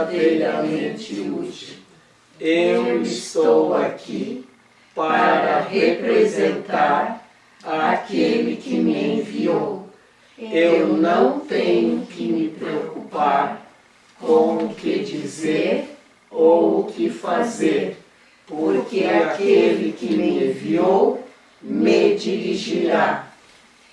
verdadeiramente útil. Eu estou aqui para representar aquele que me enviou. Eu não tenho que me preocupar com o que dizer ou o que fazer, porque aquele que me enviou me dirigirá.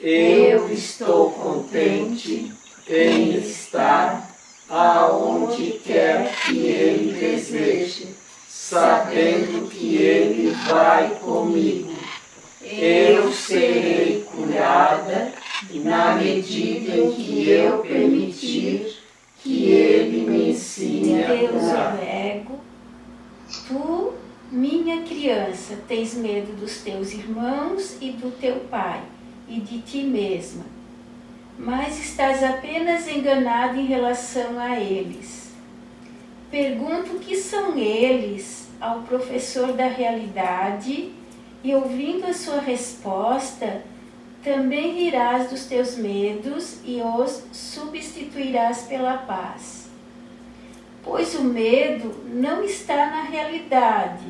Eu estou contente em estar aonde quer que Ele deseje, sabendo que Ele vai comigo. Eu serei curada na medida em que eu permitir que Ele me ensine a Deus curar. o ego, tu, minha criança, tens medo dos teus irmãos e do teu pai, e de ti mesma, mas estás apenas enganado em relação a eles. Pergunta o que são eles ao professor da realidade, e ouvindo a sua resposta, também rirás dos teus medos e os substituirás pela paz. Pois o medo não está na realidade,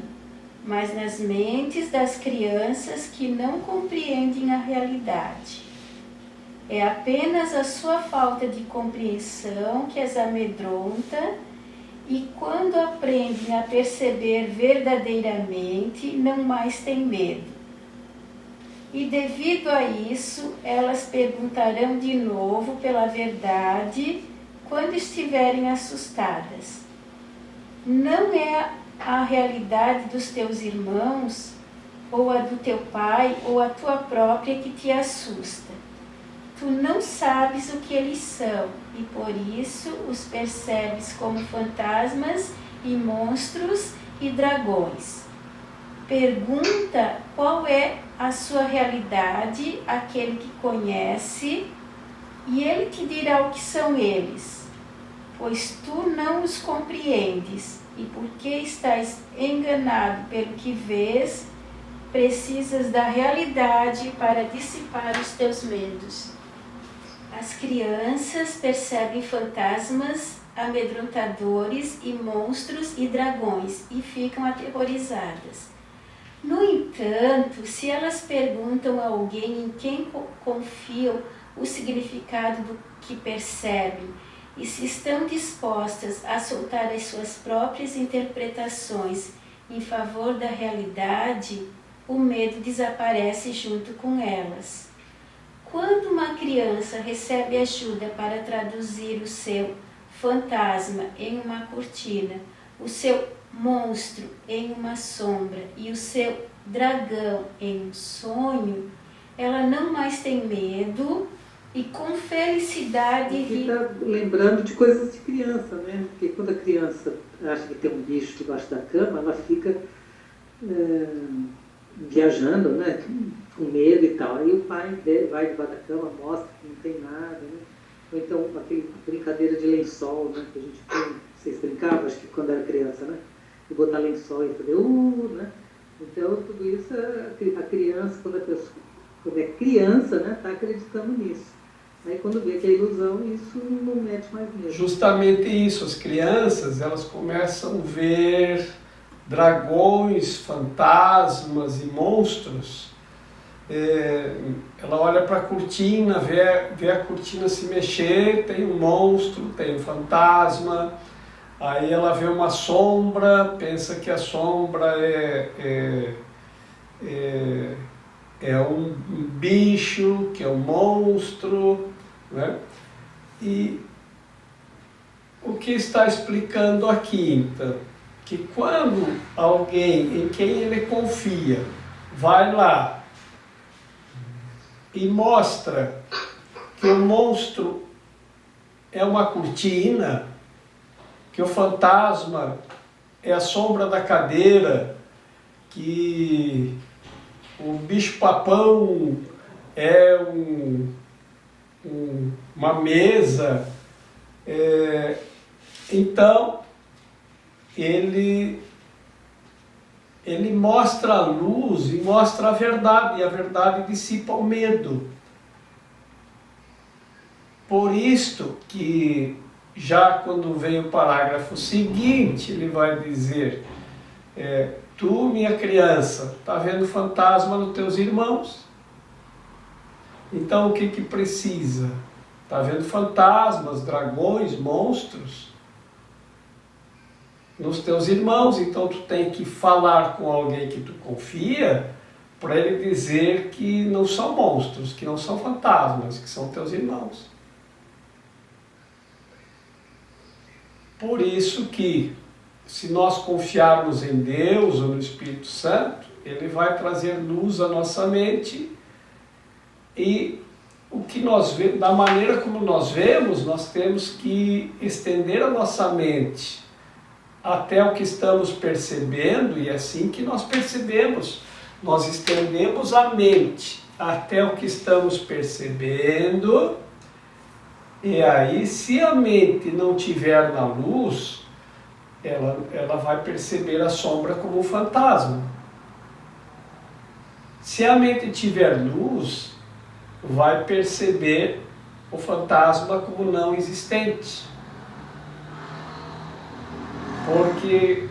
mas nas mentes das crianças que não compreendem a realidade. É apenas a sua falta de compreensão que as amedronta, e quando aprendem a perceber verdadeiramente, não mais têm medo. E devido a isso, elas perguntarão de novo pela verdade quando estiverem assustadas. Não é a realidade dos teus irmãos, ou a do teu pai, ou a tua própria que te assusta. Tu não sabes o que eles são, e por isso os percebes como fantasmas e monstros e dragões. Pergunta qual é a sua realidade, aquele que conhece, e ele te dirá o que são eles, pois tu não os compreendes, e porque estás enganado pelo que vês, precisas da realidade para dissipar os teus medos. As crianças percebem fantasmas amedrontadores e monstros e dragões e ficam aterrorizadas. No entanto, se elas perguntam a alguém em quem confiam o significado do que percebem e se estão dispostas a soltar as suas próprias interpretações em favor da realidade, o medo desaparece junto com elas. Quando uma criança recebe ajuda para traduzir o seu fantasma em uma cortina, o seu monstro em uma sombra e o seu dragão em um sonho, ela não mais tem medo e com felicidade fica lembrando de coisas de criança, né? Porque quando a criança acha que tem um bicho debaixo da cama, ela fica viajando, né? Com medo e tal. Aí o pai vai debaixo da cama, mostra que não tem nada, né? Ou então aquele brincadeira de lençol, né? Que a gente tem, vocês brincavam, acho que quando era criança, né? E botar lençol e fazer né? Então tudo isso, a criança, quando é criança, né? Está acreditando nisso. Aí quando vê que é ilusão, isso não mete mais medo. Justamente isso, as crianças, elas começam a ver dragões, fantasmas e monstros. Ela olha para a cortina, vê a cortina se mexer, tem um monstro, tem um fantasma. Aí ela vê uma sombra, pensa que a sombra é um bicho, que é um monstro, né? E o que está explicando aqui, então? Que quando alguém em quem ele confia vai lá e mostra que o monstro é uma cortina, que o fantasma é a sombra da cadeira, que o bicho-papão é uma mesa, então ele mostra a luz e mostra a verdade, e a verdade dissipa o medo. Por isto que Já quando vem o parágrafo seguinte, ele vai dizer, tu, minha criança, está vendo fantasma nos teus irmãos? Então o que precisa? Está vendo fantasmas, dragões, monstros nos teus irmãos, então tu tem que falar com alguém que tu confia para ele dizer que não são monstros, que não são fantasmas, que são teus irmãos. Por isso que, se nós confiarmos em Deus ou no Espírito Santo, Ele vai trazer luz à nossa mente e o que nós vemos, da maneira como nós vemos, nós temos que estender a nossa mente até o que estamos percebendo e é assim que nós percebemos. Nós estendemos a mente até o que estamos percebendo. E aí, se a mente não tiver na luz, ela vai perceber a sombra como um fantasma. Se a mente tiver luz, vai perceber o fantasma como não existente. Porque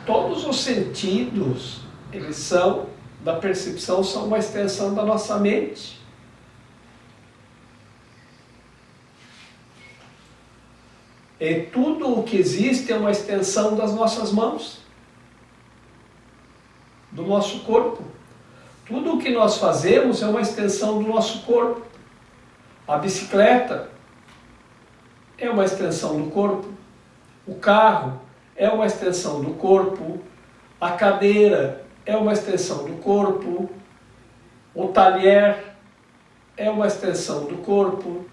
todos os sentidos, eles são, da percepção, são uma extensão da nossa mente. E tudo o que existe é uma extensão das nossas mãos, do nosso corpo. Tudo o que nós fazemos é uma extensão do nosso corpo. A bicicleta é uma extensão do corpo. O carro é uma extensão do corpo. A cadeira é uma extensão do corpo. O talher é uma extensão do corpo.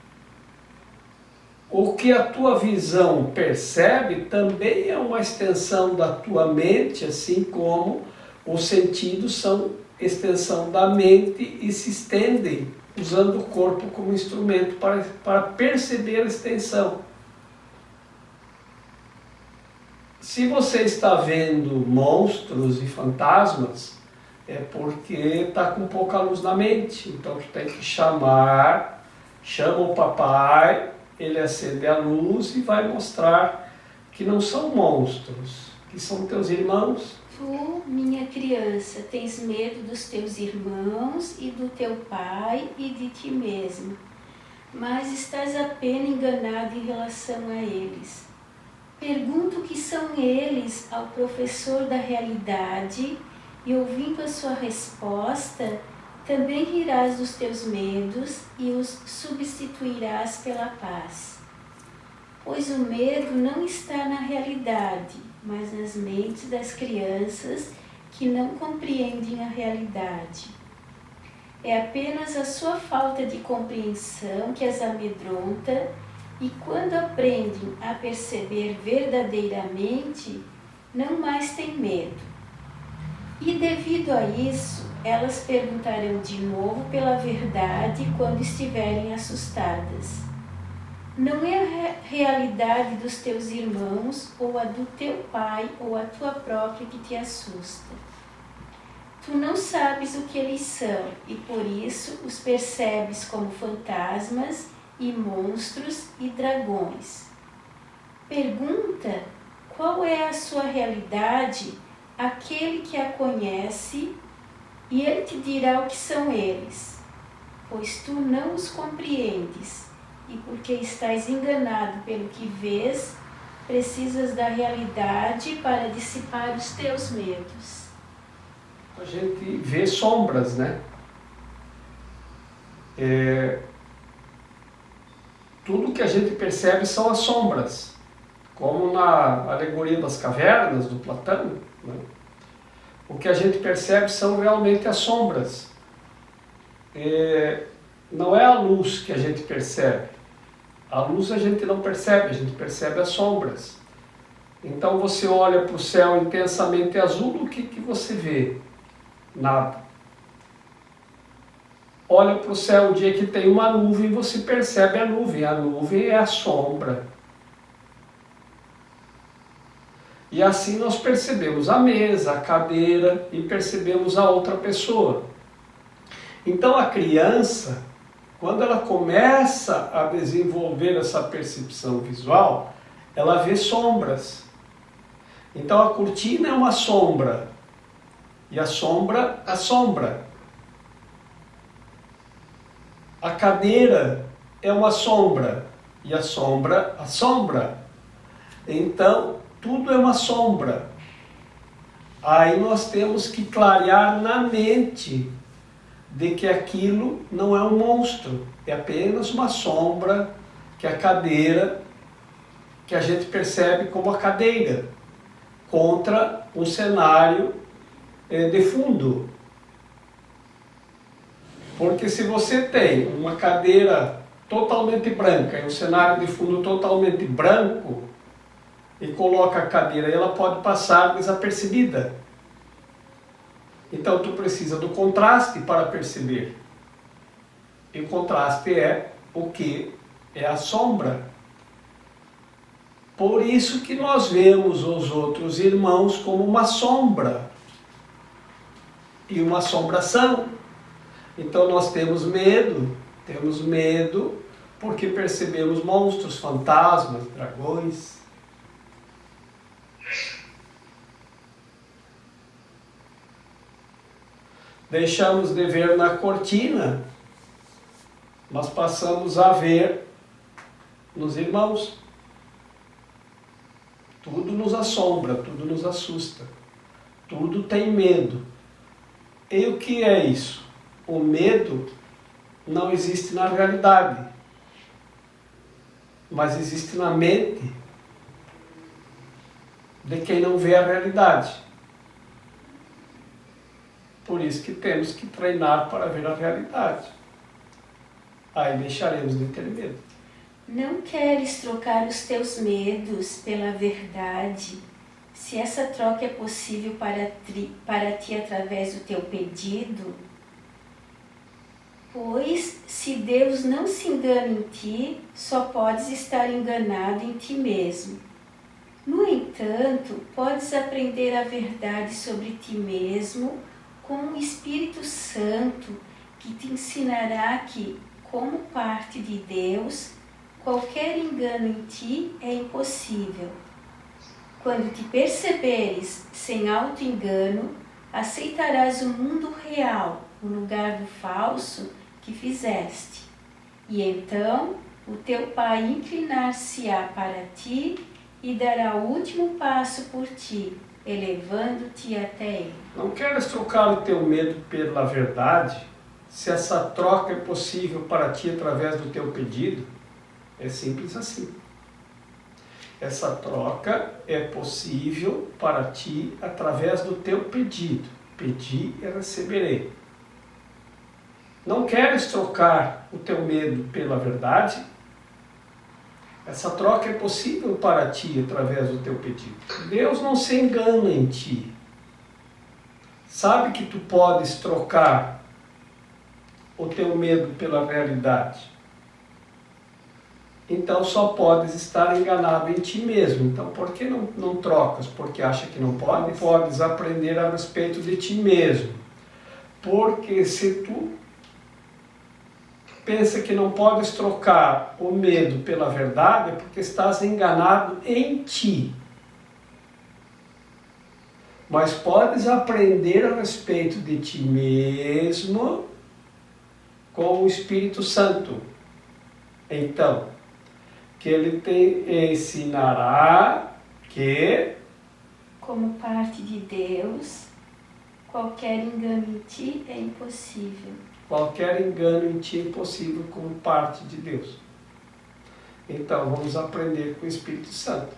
O que a tua visão percebe também é uma extensão da tua mente, assim como os sentidos são extensão da mente e se estendem, usando o corpo como instrumento para perceber a extensão. Se você está vendo monstros e fantasmas, é porque está com pouca luz na mente. Então tu tem que chama o papai, ele acende a luz e vai mostrar que não são monstros, que são teus irmãos. Tu, minha criança, tens medo dos teus irmãos e do teu pai e de ti mesmo, mas estás apenas enganado em relação a eles. Pergunta o que são eles ao professor da realidade e, ouvindo a sua resposta, também rirás dos teus medos e os substituirás pela paz. Pois o medo não está na realidade, mas nas mentes das crianças que não compreendem a realidade. É apenas a sua falta de compreensão que as amedronta e quando aprendem a perceber verdadeiramente, não mais têm medo. E devido a isso, elas perguntarão de novo pela verdade quando estiverem assustadas. Não é a realidade dos teus irmãos, ou a do teu pai, ou a tua própria que te assusta. Tu não sabes o que eles são, e por isso os percebes como fantasmas e monstros e dragões. Pergunta qual é a sua realidade àquele que a conhece, e ele te dirá o que são eles, pois tu não os compreendes, e porque estás enganado pelo que vês, precisas da realidade para dissipar os teus medos. A gente vê sombras, né? Tudo que a gente percebe são as sombras, como na alegoria das cavernas do Platão, né? O que a gente percebe são realmente as sombras. Não é a luz que a gente percebe. A luz a gente não percebe, a gente percebe as sombras. Então você olha para o céu intensamente azul, o que você vê? Nada. Olha para o céu o dia que tem uma nuvem, você percebe a nuvem é a sombra. E assim nós percebemos a mesa, a cadeira e percebemos a outra pessoa. Então a criança, Quando ela começa a desenvolver essa percepção visual, ela vê sombras. Então a cortina é uma sombra, e a sombra assombra. A cadeira é uma sombra, e a sombra assombra. Então, tudo é uma sombra. Aí nós temos que clarear na mente de que aquilo não é um monstro, é apenas uma sombra, que é a cadeira, que a gente percebe como a cadeira, contra um cenário de fundo. Porque se você tem uma cadeira totalmente branca e um cenário de fundo totalmente branco, e coloca a cadeira, ela pode passar desapercebida. Então tu precisa do contraste para perceber. E o contraste é o que? É a sombra. Por isso que nós vemos os outros irmãos como uma sombra e uma assombração. Então nós temos medo porque percebemos monstros, fantasmas, dragões. Deixamos de ver na cortina, mas passamos a ver nos irmãos. Tudo nos assombra, tudo nos assusta, tudo tem medo. E o que é isso? O medo não existe na realidade, mas existe na mente de quem não vê a realidade. Por isso que temos que treinar para ver a realidade. Aí deixaremos de ter medo. Não queres trocar os teus medos pela verdade, se essa troca é possível para ti através do teu pedido? Pois, se Deus não se engana em ti, só podes estar enganado em ti mesmo. No entanto, podes aprender a verdade sobre ti mesmo com o Espírito Santo, que te ensinará que, como parte de Deus, qualquer engano em ti é impossível. Quando te perceberes sem auto-engano, aceitarás o mundo real, o lugar do falso que fizeste. E então o teu Pai inclinar-se-á para ti e dará o último passo por ti, elevando-te até Ele. Não queres trocar o teu medo pela verdade? Se essa troca é possível para ti através do teu pedido? É simples assim. Essa troca é possível para ti através do teu pedido. Pedi e receberei. Não queres trocar o teu medo pela verdade? Essa troca é possível para ti através do teu pedido. Deus não se engana em ti. Sabe que tu podes trocar o teu medo pela realidade. Então só podes estar enganado em ti mesmo. Então por que não trocas? Porque acha que não podes? Não podes aprender a respeito de ti mesmo. Porque se tu pensa que não podes trocar o medo pela verdade, é porque estás enganado em ti. Mas podes aprender a respeito de ti mesmo com o Espírito Santo. Então, que ele te ensinará que, como parte de Deus, qualquer engano em ti é impossível. Qualquer engano em ti é impossível como parte de Deus. Então, vamos aprender com o Espírito Santo.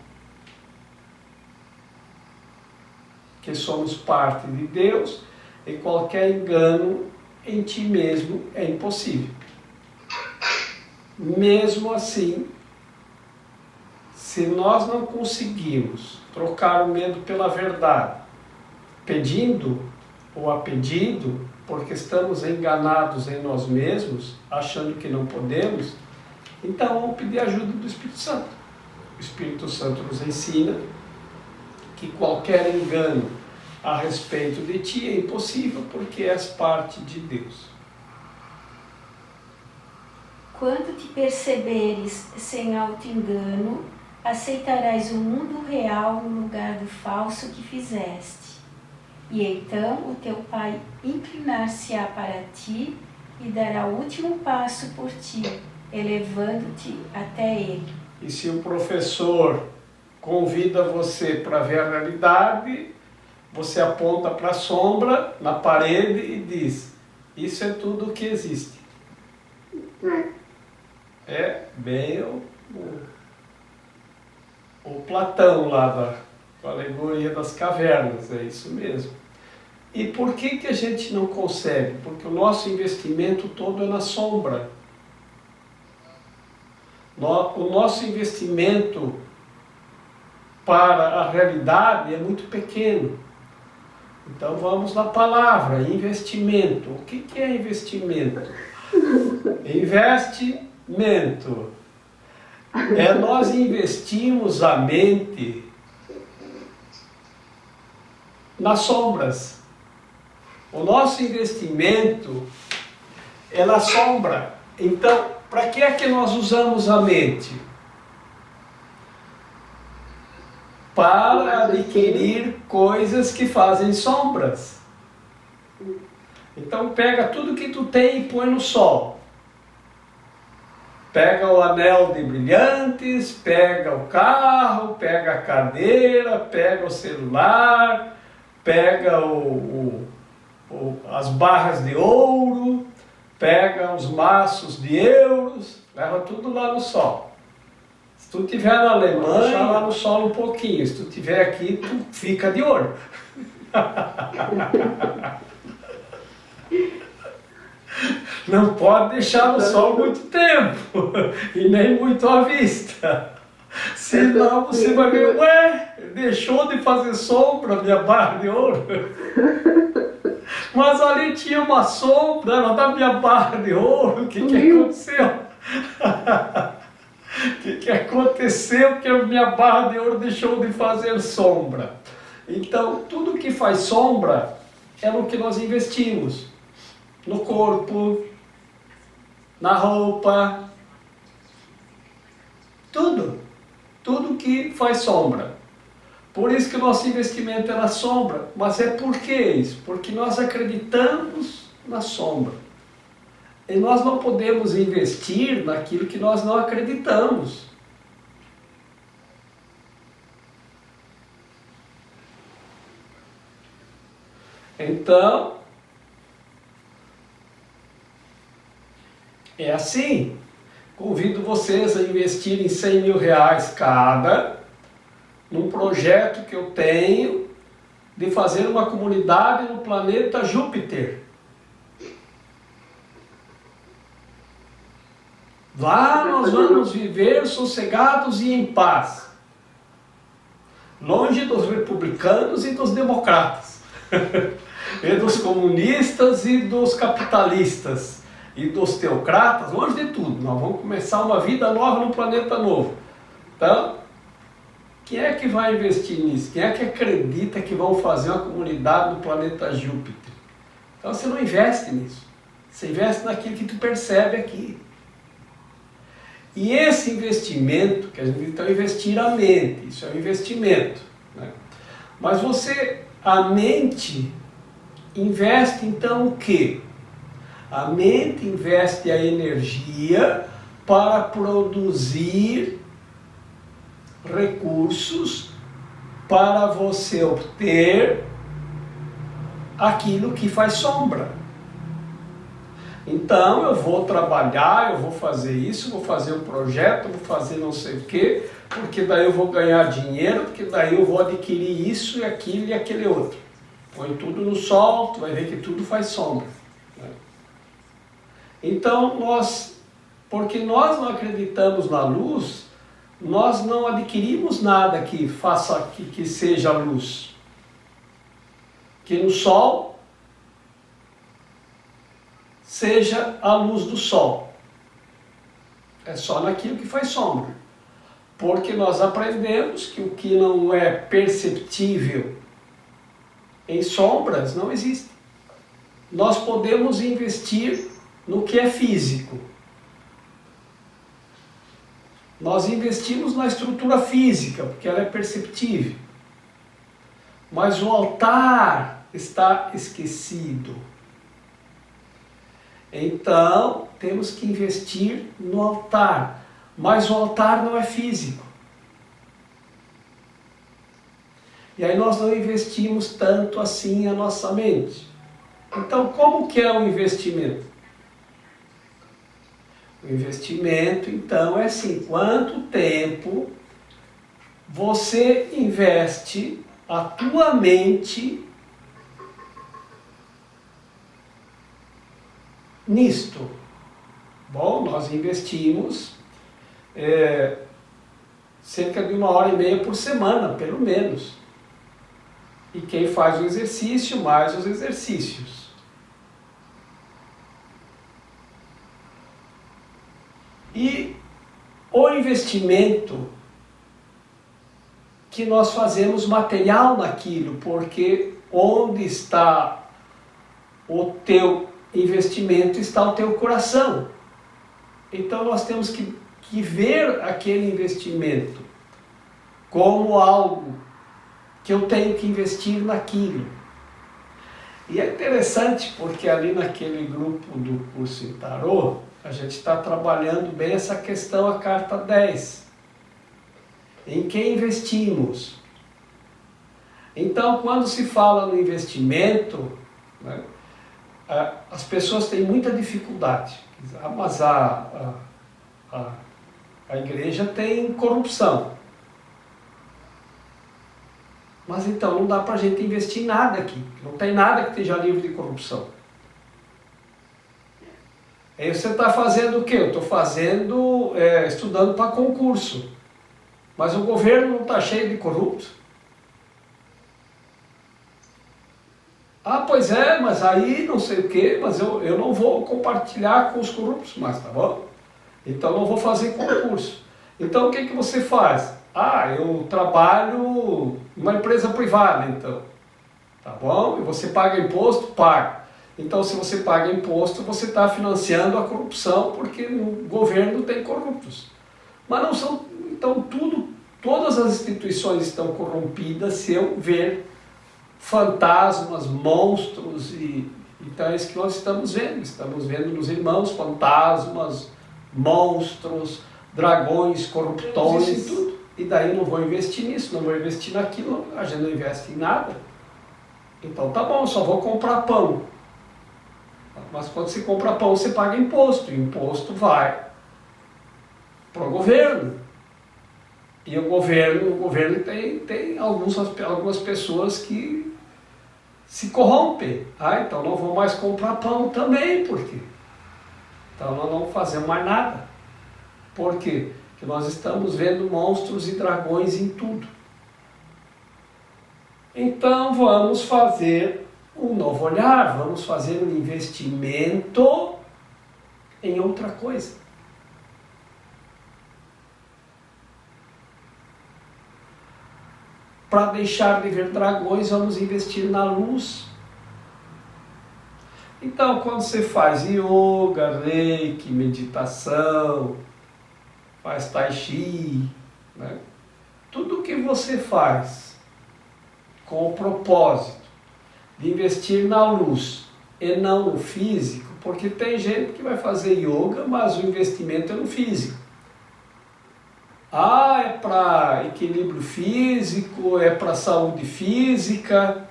Que somos parte de Deus e qualquer engano em ti mesmo é impossível. Mesmo assim, se nós não conseguimos trocar o medo pela verdade, pedindo ou a pedido, porque estamos enganados em nós mesmos, achando que não podemos, então vamos pedir ajuda do Espírito Santo. O Espírito Santo nos ensina que qualquer engano a respeito de ti é impossível, porque és parte de Deus. Quando te perceberes sem auto-engano, aceitarás o mundo real no lugar do falso que fizeste. E então o teu Pai inclinar-se-á para ti e dará o último passo por ti, elevando-te até Ele. E se o professor convida você para ver a realidade, você aponta para a sombra na parede e diz: isso é tudo o que existe. É bem o Platão lá da alegoria das cavernas, é isso mesmo. E por que a gente não consegue? Porque o nosso investimento todo é na sombra. O nosso investimento para a realidade é muito pequeno. Então vamos na palavra, investimento. O que é investimento? Investimento é nós investimos a mente nas sombras. O nosso investimento é na sombra. Então, para que é que nós usamos a mente? Para adquirir coisas que fazem sombras. Então pega tudo que tu tem e põe no sol. Pega o anel de brilhantes, pega o carro, pega a cadeira, pega o celular, pega as barras de ouro, pega os maços de euros, leva tudo lá no sol. Se tu estiver na Alemanha, deixa lá no sol um pouquinho. Se tu estiver aqui, tu fica de olho. Não pode deixar no sol muito tempo e nem muito à vista. Senão você vai ver, ué, deixou de fazer sombra minha barra de ouro. Mas ali tinha uma sombra, era da minha barra de ouro. O que aconteceu? O que aconteceu que a minha barra de ouro deixou de fazer sombra? Então, tudo que faz sombra é no que nós investimos. No corpo, na roupa, tudo que faz sombra. Por isso que o nosso investimento é na sombra. Mas é por que isso? Porque nós acreditamos na sombra. E nós não podemos investir naquilo que nós não acreditamos. Então, é assim. Convido vocês a investirem 100 mil reais cada num projeto que eu tenho de fazer uma comunidade no planeta Júpiter. Lá nós vamos viver sossegados e em paz, longe dos republicanos e dos democratas, e dos comunistas e dos capitalistas, e dos teocratas, longe de tudo. Nós vamos começar uma vida nova no planeta novo. Então, quem é que vai investir nisso? Quem é que acredita que vão fazer uma comunidade no planeta Júpiter? Então você não investe nisso. Você investe naquilo que tu percebe aqui. E esse investimento, que a gente então investir a mente, isso é um investimento, né? Mas a mente investe então o quê? A mente investe a energia para produzir recursos para você obter aquilo que faz sombra. Então eu vou trabalhar, eu vou fazer isso, vou fazer um projeto, vou fazer não sei o quê, porque daí eu vou ganhar dinheiro, porque daí eu vou adquirir isso e aquilo e aquele outro. Põe tudo no sol, tu vai ver que tudo faz sombra. Então porque nós não acreditamos na luz, nós não adquirimos nada que faça que seja luz. Que no sol seja a luz do sol. É só naquilo que faz sombra. Porque nós aprendemos que o que não é perceptível em sombras não existe. Nós podemos investir no que é físico. Nós investimos na estrutura física, porque ela é perceptível. Mas o altar está esquecido. Então, temos que investir no altar. Mas o altar não é físico. E aí nós não investimos tanto assim a nossa mente. Então, como que é o investimento? O investimento, então, é assim, quanto tempo você investe a tua mente nisto. Bom, nós investimos cerca de 1h30 por semana, pelo menos. E quem faz o exercício, mais os exercícios. E o investimento que nós fazemos material naquilo, porque onde está o teu investimento está o teu coração. Então nós temos que ver aquele investimento como algo que eu tenho que investir naquilo. E é interessante porque ali naquele grupo do curso em Tarô, a gente está trabalhando bem essa questão, a carta 10. Em que investimos? Então, quando se fala no investimento, né, as pessoas têm muita dificuldade. Mas a igreja tem corrupção. Mas então não dá para a gente investir em nada aqui. Não tem nada que esteja livre de corrupção. Aí você está fazendo o quê? Eu estou fazendo, estudando para concurso. Mas o governo não está cheio de corruptos? Ah, pois é, mas aí não sei o quê, mas eu não vou compartilhar com os corruptos, mas tá bom? Então não vou fazer concurso. Então o que você faz? Ah, eu trabalho numa empresa privada, então. Tá bom? E você paga imposto? Paga. Então se você paga imposto, você está financiando a corrupção, porque no governo tem corruptos. Mas não são, então todas as instituições estão corrompidas se eu ver fantasmas, monstros, então é isso que nós estamos vendo nos irmãos, fantasmas, monstros, dragões, corruptões e tudo, e daí não vou investir nisso, não vou investir naquilo, a gente não investe em nada, então tá bom, só vou comprar pão, mas quando você compra pão você paga imposto, e o imposto vai para o governo, e o governo tem algumas pessoas que se corrompem. Ah, então não vou mais comprar pão também, por quê? Então nós não fazemos mais nada. Por quê? Porque nós estamos vendo monstros e dragões em tudo. Então vamos fazer um novo olhar, vamos fazer um investimento em outra coisa. Para deixar de ver dragões, vamos investir na luz. Então, quando você faz yoga, reiki, meditação, faz tai chi, né? Tudo que você faz com o propósito de investir na luz e não no físico, porque tem gente que vai fazer yoga, mas o investimento é no físico. Ah, é para equilíbrio físico, é para saúde física.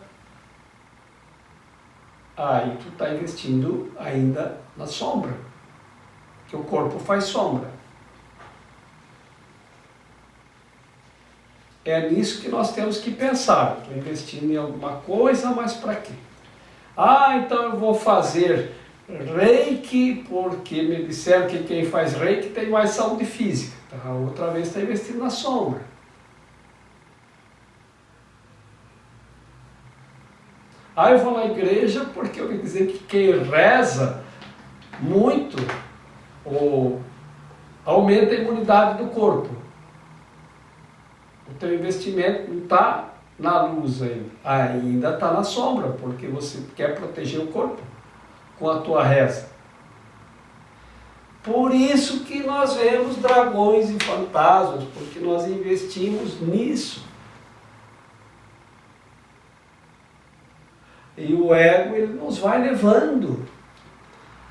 Aí tu está investindo ainda na sombra, que o corpo faz sombra. É nisso que nós temos que pensar. Estou investindo em alguma coisa, mas para quê? Ah, então eu vou fazer reiki, porque me disseram que quem faz reiki tem mais saúde física. A outra vez está investindo na sombra. Ah, eu vou na igreja porque eu ouvi dizer que quem reza muito aumenta a imunidade do corpo. O teu investimento não está na luz ainda está na sombra, porque você quer proteger o corpo com a tua reza. Por isso que nós vemos dragões e fantasmas, porque nós investimos nisso. E o ego, ele nos vai levando.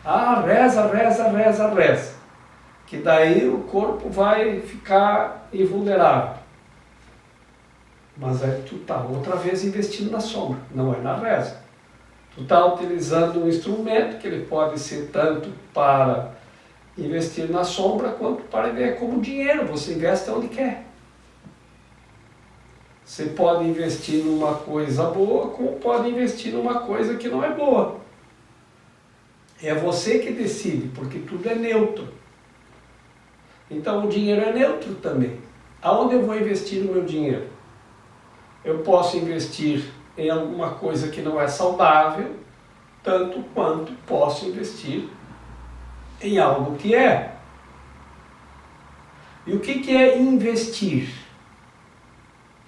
Ah, reza, reza, reza, reza. Que daí o corpo vai ficar invulnerável. Mas aí tu está outra vez investindo na sombra, não é na reza. Tu está utilizando um instrumento que ele pode ser tanto para investir na sombra quanto para ver como dinheiro. Você investe onde quer. Você pode investir numa coisa boa, como pode investir numa coisa que não é boa. É você que decide, porque tudo é neutro. Então o dinheiro é neutro também. Aonde eu vou investir o meu dinheiro? Eu posso investir em alguma coisa que não é saudável, tanto quanto posso investir em algo que é. E o que é investir?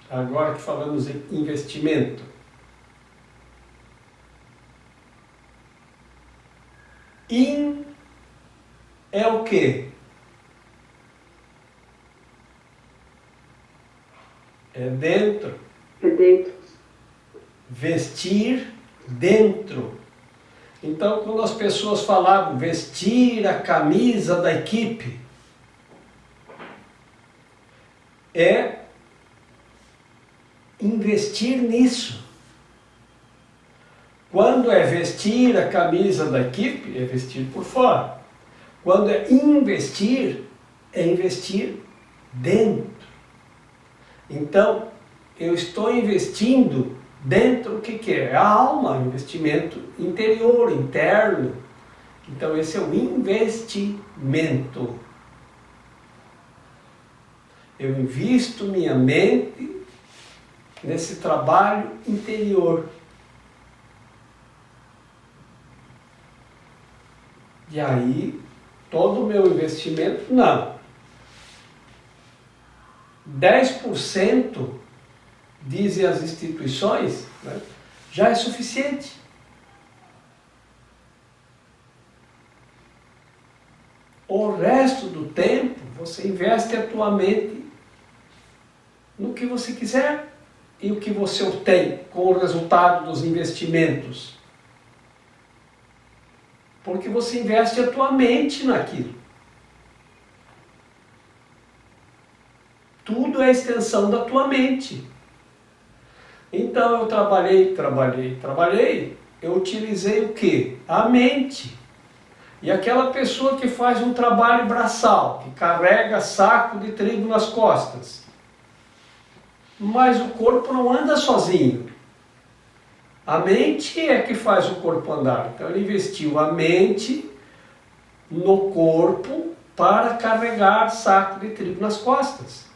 Agora que falamos em investimento. É o quê? É dentro. É dentro. Vestir dentro. Então, quando as pessoas falavam vestir a camisa da equipe, é investir nisso. Quando é vestir a camisa da equipe, é vestir por fora. Quando é investir dentro. Então, eu estou investindo dentro, o que é? A alma, investimento interior, interno. Então, esse é o investimento. Eu invisto minha mente nesse trabalho interior. E aí, todo o meu investimento, não. 10%, dizem as instituições, né, já é suficiente. O resto do tempo, você investe a tua mente no que você quiser. E o que você obtém com o resultado dos investimentos? Porque você investe a tua mente naquilo. Tudo é extensão da tua mente. Então eu trabalhei, eu utilizei o quê? A mente. E aquela pessoa que faz um trabalho braçal, que carrega saco de trigo nas costas, mas o corpo não anda sozinho. A mente é que faz o corpo andar. Então ele investiu a mente no corpo para carregar saco de trigo nas costas.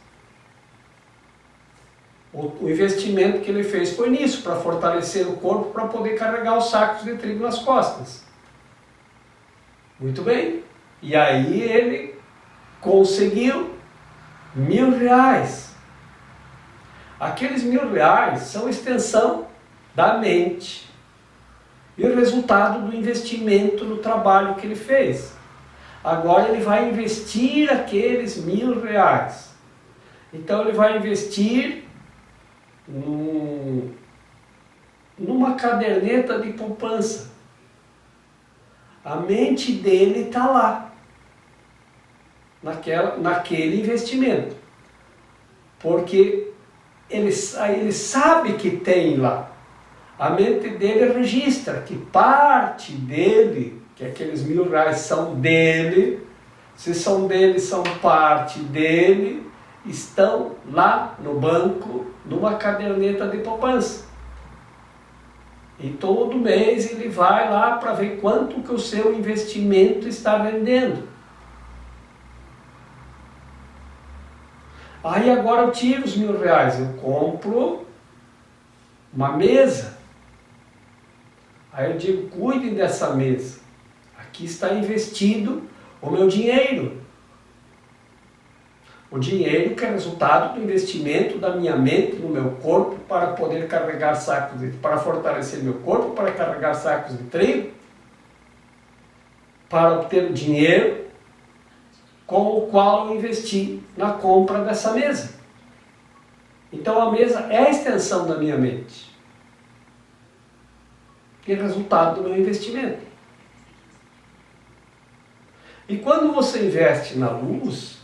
O investimento que ele fez foi nisso, para fortalecer o corpo, para poder carregar os sacos de trigo nas costas. Muito bem. E aí ele conseguiu R$1.000. Aqueles R$1.000 são extensão da mente. E o resultado do investimento no trabalho que ele fez. Agora ele vai investir aqueles R$1.000. Então ele vai investir numa caderneta de poupança. A mente dele está lá, naquele investimento. Porque ele sabe que tem lá. A mente dele registra que parte dele, que aqueles R$1.000 são dele, se são dele, são parte dele, estão lá no banco, numa caderneta de poupança. E todo mês ele vai lá para ver quanto que o seu investimento está rendendo. Aí agora eu tiro os R$1.000, eu compro uma mesa. Aí eu digo, cuidem dessa mesa. Aqui está investido o meu dinheiro. O dinheiro que é resultado do investimento da minha mente no meu corpo para poder carregar sacos para fortalecer meu corpo, para carregar sacos de trigo, para obter o dinheiro com o qual eu investi na compra dessa mesa. Então a mesa é a extensão da minha mente e resultado do meu investimento. E quando você investe na luz,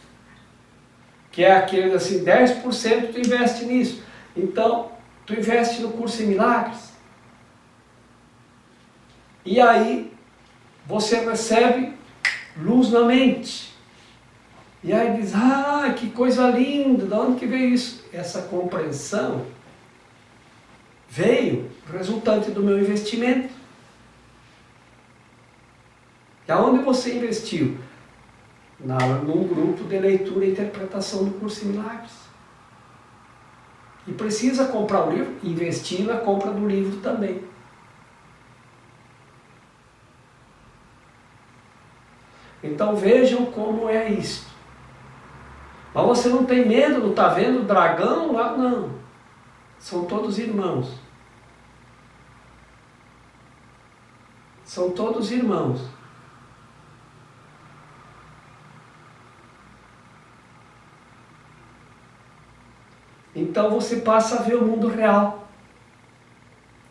que é aquele assim, 10% tu investe nisso. Então, tu investe no curso em milagres. E aí, você recebe luz na mente. E aí diz, ah, que coisa linda, de onde que veio isso? Essa compreensão veio resultante do meu investimento. E aonde você investiu? Num grupo de leitura e interpretação do curso em milagres. E precisa comprar o livro, investir na compra do livro também. Então vejam como é isto. Mas você não tem medo, não está vendo o dragão lá? Não. São todos irmãos. São todos irmãos. Então você passa a ver o mundo real,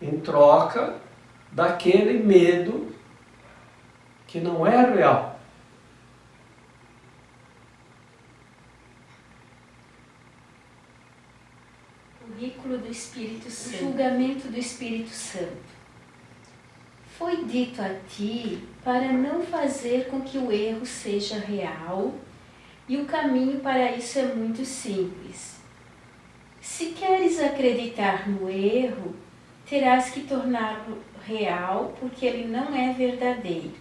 em troca daquele medo que não é real. Currículo do Espírito Santo. Julgamento do Espírito Santo. Foi dito a ti para não fazer com que o erro seja real, e o caminho para isso é muito simples. Se queres acreditar no erro, terás que torná-lo real, porque ele não é verdadeiro.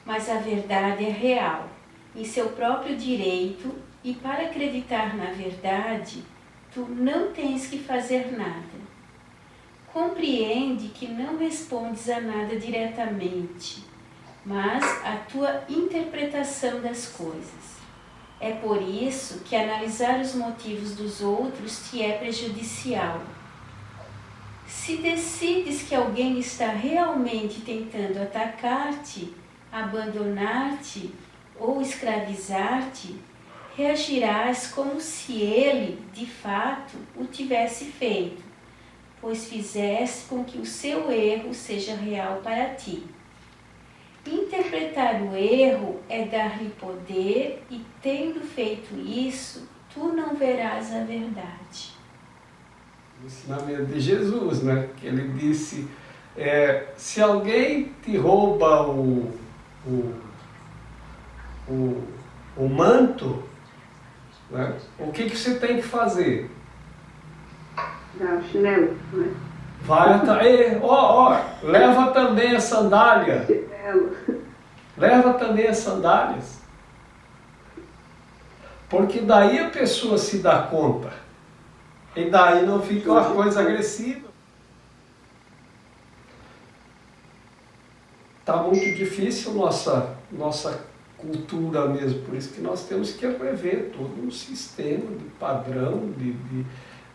Mas a verdade é real, em seu próprio direito, e para acreditar na verdade, tu não tens que fazer nada. Compreende que não respondes a nada diretamente, mas a tua interpretação das coisas. É por isso que analisar os motivos dos outros te é prejudicial. Se decides que alguém está realmente tentando atacar-te, abandonar-te ou escravizar-te, reagirás como se ele, de fato, o tivesse feito, pois fizeste com que o seu erro seja real para ti. Interpretar o erro é dar-lhe poder e, tendo feito isso, tu não verás a verdade. O ensinamento de Jesus, né? Que ele disse, se alguém te rouba o manto, né? O que você tem que fazer? Dá o chinelo, né? Vai leva também a sandália. Leva também as sandálias. Porque daí a pessoa se dá conta. E daí não fica uma coisa agressiva. Está muito difícil nossa cultura mesmo. Por isso que nós temos que rever todo um sistema de padrão,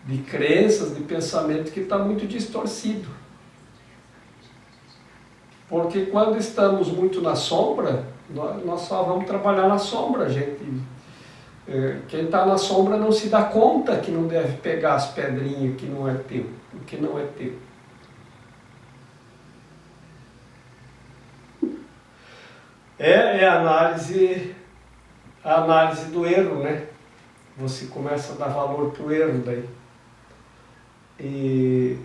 de crenças, de pensamento que está muito distorcido. Porque quando estamos muito na sombra, nós só vamos trabalhar na sombra, gente. Quem está na sombra não se dá conta que não deve pegar as pedrinhas que não é teu, o que não é teu. É a análise do erro, né? Você começa a dar valor para o erro daí. E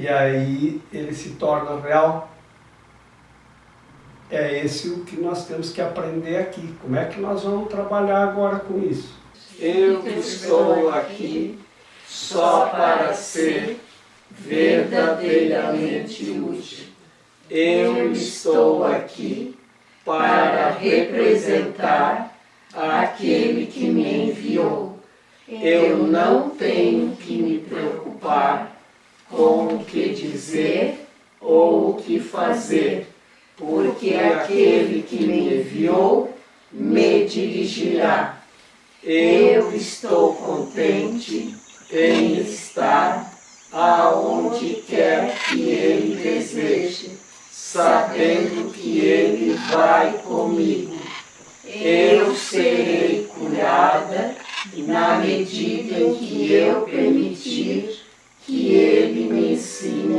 aí ele se torna real. É esse o que nós temos que aprender aqui. Como é que nós vamos trabalhar agora com isso? Eu estou aqui só para ser verdadeiramente útil. Eu estou aqui para representar aquele que me enviou. Eu não tenho que me preocupar com o que dizer ou o que fazer, porque aquele que me enviou me dirigirá. Eu estou contente em estar aonde quer que ele deseje, sabendo que ele vai comigo. eu serei curada na medida em que eu permitir que ele me ensine